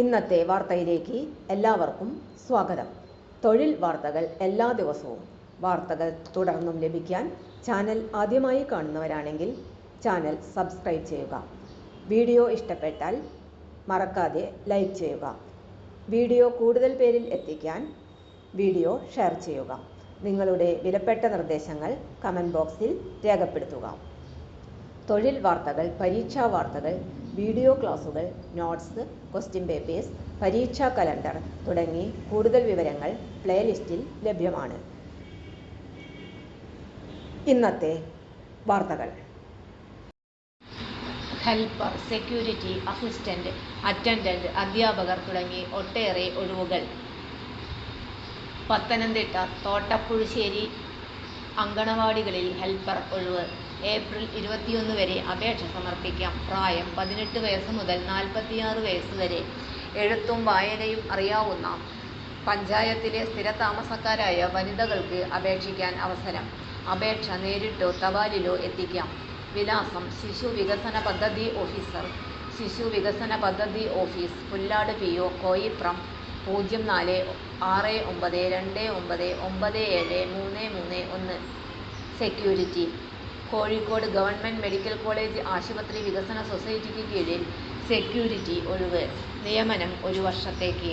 ഇന്നത്തെ വാർത്തയിലേക്ക് എല്ലാവർക്കും സ്വാഗതം. തൊഴിൽ വാർത്തകൾ എല്ലാ ദിവസവും വാർത്തകൾ തുടർന്നും ലഭിക്കാൻ ചാനൽ ആദ്യമായി കാണുന്നവരാണെങ്കിൽ ചാനൽ സബ്സ്ക്രൈബ് ചെയ്യുക. വീഡിയോ ഇഷ്ടപ്പെട്ടാൽ മറക്കാതെ ലൈക്ക് ചെയ്യുക. വീഡിയോ കൂടുതൽ പേരിൽ എത്തിക്കാൻ വീഡിയോ ഷെയർ ചെയ്യുക. നിങ്ങളുടെ വിലപ്പെട്ട നിർദ്ദേശങ്ങൾ കമൻറ്റ് ബോക്സിൽ രേഖപ്പെടുത്തുക. തൊഴിൽ വാർത്തകൾ, പരീക്ഷാ വാർത്തകൾ, വീഡിയോ ക്ലാസുകൾ, നോട്ട്സ്, ക്വസ്റ്റ്യൻ പേപ്പേഴ്സ്, പരീക്ഷാ കലണ്ടർ തുടങ്ങി കൂടുതൽ വിവരങ്ങൾ പ്ലേലിസ്റ്റിൽ ലഭ്യമാണ്. ഇന്നത്തെ വാർത്തകൾ. ഹെൽപ്പർ, സെക്യൂരിറ്റി അസിസ്റ്റന്റ്, അറ്റൻഡന്റ്, അധ്യാപകർ തുടങ്ങി ഒട്ടേറെ ഒഴിവുകൾ. പത്തനംതിട്ട തോട്ടപ്പുഴശ്ശേരി അങ്കണവാടികളിൽ ഹെൽപ്പർ ഒഴിവ്. ഏപ്രിൽ 21 വരെ അപേക്ഷ സമർപ്പിക്കാം. പ്രായം 18 വയസ്സ് മുതൽ 46 വയസ്സ് വരെ. എഴുത്തും വായനയും അറിയാവുന്ന പഞ്ചായത്തിലെ സ്ഥിരതാമസക്കാരായ വനിതകൾക്ക് അപേക്ഷിക്കാൻ അവസരം. അപേക്ഷ നേരിട്ടോ തപാലിലോ എത്തിക്കാം. വിലാസം: ശിശു വികസന പദ്ധതി ഓഫീസർ, ശിശു വികസന പദ്ധതി office, Pullad PO, Koipram 046299973331. Security: Kozhikode government medical college ആശുപത്രി വികസന സൊസൈറ്റിക്ക് കീഴിൽ സെക്യൂരിറ്റി ഒഴിവ്. നിയമനം 1 വർഷത്തേക്ക്.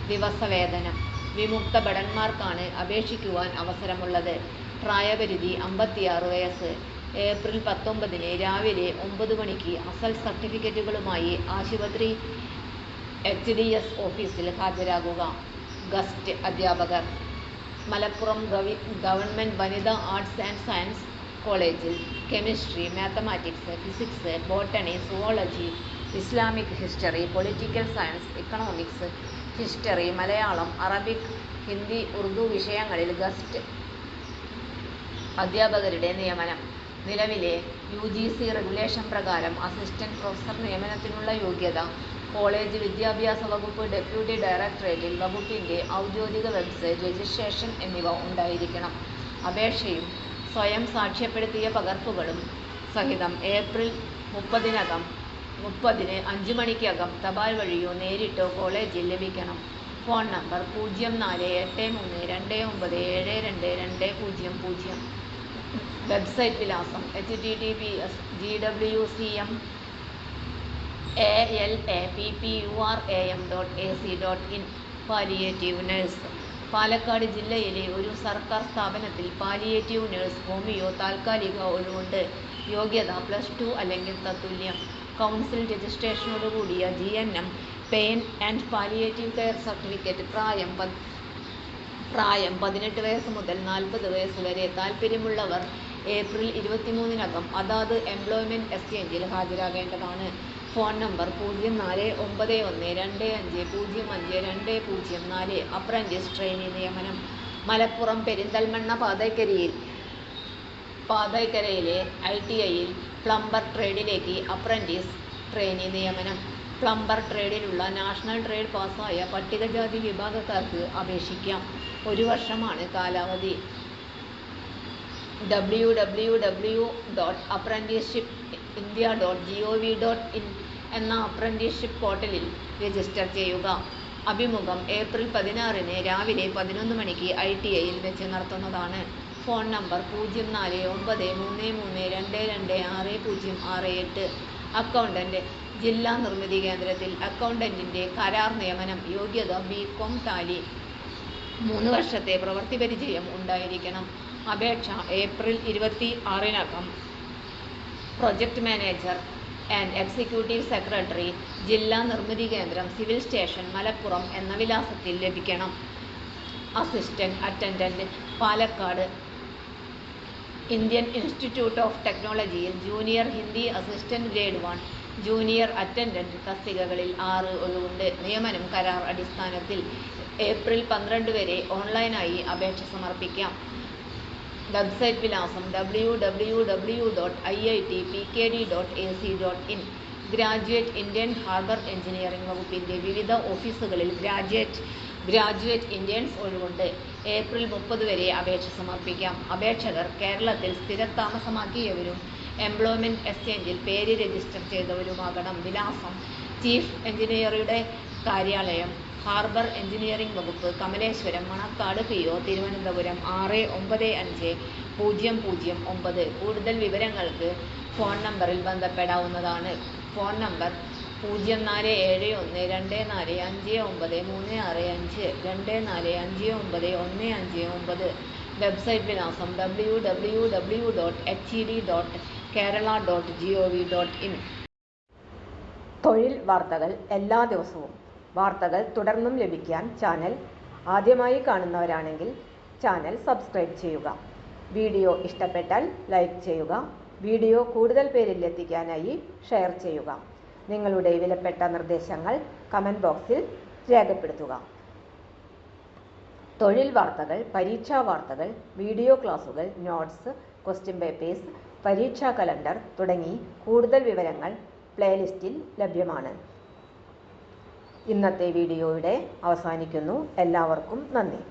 ദിവസവേതനം. വിമുക്ത ഭടന്മാർക്കാണ് അപേക്ഷിക്കുവാൻ അവസരമുള്ളത്. പ്രായപരിധി 56 വയസ്സ്. ഏപ്രിൽ 19 രാവിലെ 9 മണിക്ക് അസൽ സർട്ടിഫിക്കറ്റുകളുമായി ആശുപത്രി HDS ഓഫീസിൽ ഹാജരാകുക. ഗസ്റ്റ് അധ്യാപകർ. മലപ്പുറം ഗവൺമെന്റ് വനിതാ ആർട്സ് ആൻഡ് സയൻസ് കോളേജിൽ chemistry, mathematics, physics, botany, zoology, Islamic history, political science, economics, history, Malayalam, Arabic, Hindi, Urdu വിഷയങ്ങളിൽ ഗസ്റ്റ് അധ്യാപകരുടെ നിയമനം. നിലവിലെ UGC റെഗുലേഷൻ പ്രകാരം അസിസ്റ്റന്റ് പ്രൊഫസർ നിയമനത്തിനുള്ള യോഗ്യത കോളേജ് വിദ്യാഭ്യാസ വകുപ്പ് ഡെപ്യൂട്ടി ഡയറക്ടറേറ്റിൽ വകുപ്പിന്റെ ഔദ്യോഗിക വെബ്സൈറ്റ് രജിസ്ട്രേഷൻ എന്നിവ ഉണ്ടായിരിക്കണം. അപേക്ഷയും സ്വയം സാക്ഷ്യപ്പെടുത്തിയ പകർപ്പുകളും സഹിതം ഏപ്രിൽ 30-ന് 5 മണിക്കകം തപാൽ വഴിയോ നേരിട്ടോ കോളേജിൽ ലഭിക്കണം. Phone number 0483297220. വെബ്സൈറ്റ് വിലാസം: https://gwcm/alappuram.ac.in. Palliative nurse. പാലക്കാട് ജില്ലയിലെ ഒരു സർക്കാർ സ്ഥാപനത്തിൽ പാലിയേറ്റീവ് നഴ്സ് ഹോമിയോ താൽക്കാലിക ഒഴിവുണ്ട്. യോഗ്യത +2 അല്ലെങ്കിൽ തത്തുല്യം. കൗൺസിൽ രജിസ്ട്രേഷനോടുകൂടിയ GNM pain and palliative care certificate. പ്രായം 18 വയസ്സ് മുതൽ 40 വയസ്സ് വരെ. താൽപ്പര്യമുള്ളവർ ഏപ്രിൽ 23-നകം അതാത് എംപ്ലോയ്മെന്റ് എക്സ്ചേഞ്ചിൽ ഹാജരാകേണ്ടതാണ്. Phone number 049225052004. അപ്രന്റീസ് ട്രെയിനി നിയമനം. മലപ്പുറം പെരിന്തൽമണ്ണ പാതയ്ക്കരയിലെ ITIയിൽ പ്ലംബർ ട്രേഡിലേക്ക് അപ്രന്റീസ് ട്രെയിനി നിയമനം. പ്ലംബർ ട്രേഡിലുള്ള നാഷണൽ ട്രേഡ് പാസ്സായ പട്ടികജാതി വിഭാഗക്കാർക്ക് അപേക്ഷിക്കാം. 1 വർഷമാണ് കാലാവധി. www.apprenticeshipindia.gov.in എന്ന അപ്രന്റീസ്ഷിപ്പ് പോർട്ടലിൽ രജിസ്റ്റർ ചെയ്യുക. അഭിമുഖം ഏപ്രിൽ 16-ന് രാവിലെ 11 മണിക്ക് ITIയിൽ വെച്ച് നടത്തുന്നതാണ്. Phone number 049332266068. അക്കൗണ്ടന്റ്. ജില്ലാ നിർമ്മിതി കേന്ദ്രത്തിൽ അക്കൗണ്ടന്റിന്റെ കരാർ നിയമനം. യോഗ്യത BCom ടാലി. 3 വർഷത്തെ പ്രവൃത്തി പരിചയം ഉണ്ടായിരിക്കണം. അപേക്ഷ ഏപ്രിൽ 26-നകം project manager and executive secretary, Jilla Nirmithi Kendram, civil station, Malappuram എന്ന വിലാസത്തിൽ ലഭിക്കണം. Assistant attendant. Palakkad Indian Institute of ടെക്നോളജിയിൽ junior Hindi assistant grade 1, junior attendant തസ്തികകളിൽ 6 ഒഴിവുണ്ട്. നിയമനം കരാർ അടിസ്ഥാനത്തിൽ. ഏപ്രിൽ 12 വരെ ഓൺലൈനായി അപേക്ഷ സമർപ്പിക്കാം. വെബ്സൈറ്റ് വിലാസം: www.iitpkd.ac.in. Graduate. Indian harbour engineering വകുപ്പിന്റെ വിവിധ ഓഫീസുകളിൽ ഗ്രാജുവേറ്റ് ഇന്റേൺസ് ഒഴിവുണ്ട്. ഏപ്രിൽ 30 വരെ അപേക്ഷ സമർപ്പിക്കാം. അപേക്ഷകർ കേരളത്തിൽ സ്ഥിരതാമസമാക്കിയവരും എംപ്ലോയ്മെന്റ് എക്സ്ചേഞ്ചിൽ പേര് രജിസ്റ്റർ ചെയ്തവരുമാകണം. വിലാസം: ചീഫ് എഞ്ചിനീയറുടെ കാര്യാലയം ഹാർബർ എഞ്ചിനീയറിംഗ് വകുപ്പ്, കമലേശ്വരം, മണക്കാട് PO, തിരുവനന്തപുരം 695009. കൂടുതൽ വിവരങ്ങൾക്ക് ഫോൺ നമ്പറിൽ ബന്ധപ്പെടാവുന്നതാണ്. Phone number 0451245935, 24591559. വെബ്സൈറ്റ് വിലാസം www.hed.kerala.gov.in. തൊഴിൽ വാർത്തകൾ എല്ലാ ദിവസവും. വാർത്തകൾ തുടർന്നും ലഭിക്കാൻ ചാനൽ ആദ്യമായി കാണുന്നവരാണെങ്കിൽ ചാനൽ സബ്സ്ക്രൈബ് ചെയ്യുക. വീഡിയോ ഇഷ്ടപ്പെട്ടാൽ ലൈക്ക് ചെയ്യുക. വീഡിയോ കൂടുതൽ പേരിൽ എത്തിക്കാനായി ഷെയർ ചെയ്യുക. നിങ്ങളുടെ വിലപ്പെട്ട നിർദ്ദേശങ്ങൾ കമൻറ്റ് ബോക്സിൽ രേഖപ്പെടുത്തുക. തൊഴിൽ വാർത്തകൾ, പരീക്ഷാ വാർത്തകൾ, വീഡിയോ ക്ലാസുകൾ, നോട്ട്സ്, ക്വസ്റ്റ്യൻ പേപ്പേഴ്സ്, പരീക്ഷാ കലണ്ടർ തുടങ്ങി കൂടുതൽ വിവരങ്ങൾ പ്ലേലിസ്റ്റിൽ ലഭ്യമാണ്. ഇന്നത്തെ വീഡിയോയുടെ അവസാനിക്കുന്നു. എല്ലാവർക്കും നന്ദി.